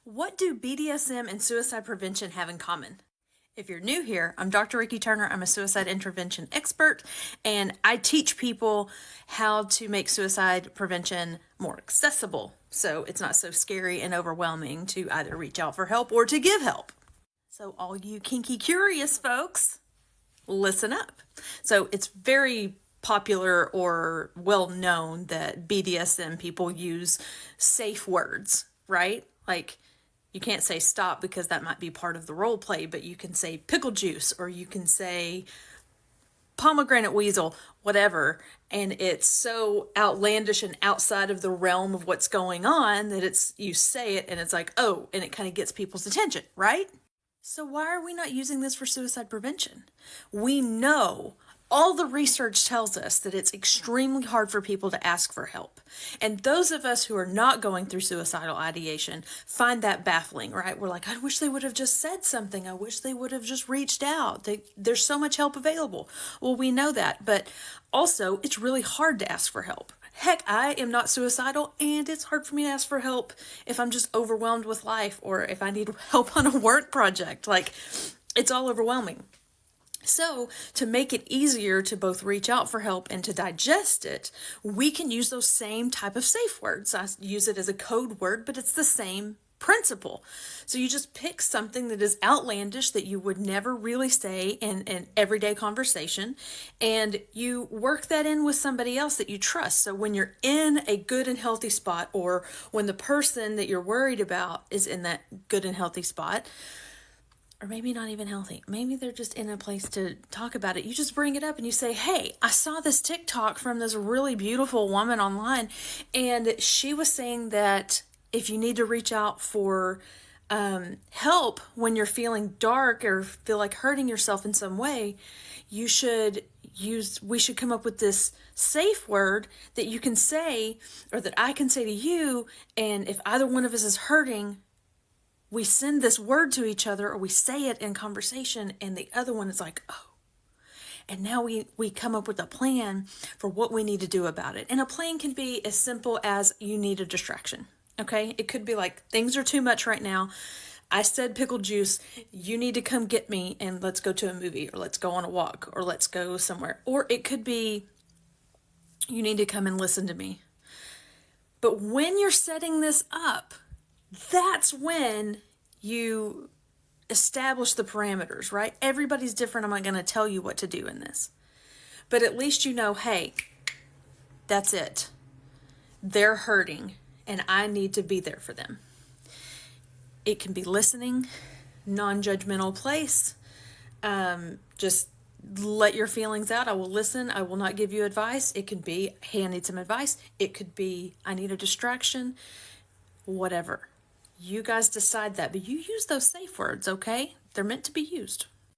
What do BDSM and suicide prevention have in common? If you're new here, I'm Dr. Ricky Turner. I'm a suicide intervention expert, and I teach people how to make suicide prevention more accessible so it's not so scary and overwhelming to either reach out for help or to give help. So all you kinky curious folks, listen up. So it's very popular or well known that BDSM people use safe words, right? Like, you can't say stop because that might be part of the role play, but you can say pickle juice or you can say pomegranate weasel, whatever. And it's so outlandish and outside of the realm of what's going on that you say it and it's like, oh, and it kind of gets people's attention, right? So why are we not using this for suicide prevention? We know, all the research tells us that it's extremely hard for people to ask for help. And those of us who are not going through suicidal ideation find that baffling, right? We're like, I wish they would have just said something. I wish they would have just reached out. There's so much help available. Well, we know that, but also it's really hard to ask for help. Heck, I am not suicidal, and it's hard for me to ask for help if I'm just overwhelmed with life or if I need help on a work project. Like, it's all overwhelming. So to make it easier to both reach out for help and to digest it, we can use those same type of safe words. I use it as a code word, but it's the same principle. So you just pick something that is outlandish that you would never really say in an everyday conversation, and you work that in with somebody else that you trust. So when you're in a good and healthy spot, or when the person that you're worried about is in that good and healthy spot, or maybe not even healthy, maybe they're just in a place to talk about it, you just bring it up and you say, hey, I saw this TikTok from this really beautiful woman online, and she was saying that if you need to reach out for help when you're feeling dark or feel like hurting yourself in some way, we should come up with this safe word that you can say, or that I can say to you, and if either one of us is hurting, we send this word to each other, or we say it in conversation, and the other one is like, oh. And now we come up with a plan for what we need to do about it. And a plan can be as simple as you need a distraction, okay? It could be like, things are too much right now. I said pickle juice, you need to come get me and let's go to a movie, or let's go on a walk, or let's go somewhere. Or it could be, you need to come and listen to me. But when you're setting this up, that's when you establish the parameters, right? Everybody's different. I'm not going to tell you what to do in this. But at least you know, hey, that's it. They're hurting, and I need to be there for them. It can be listening, non-judgmental place. Just let your feelings out. I will listen. I will not give you advice. It could be, hey, I need some advice. It could be, I need a distraction. Whatever. You guys decide that, but you use those safe words, okay? They're meant to be used.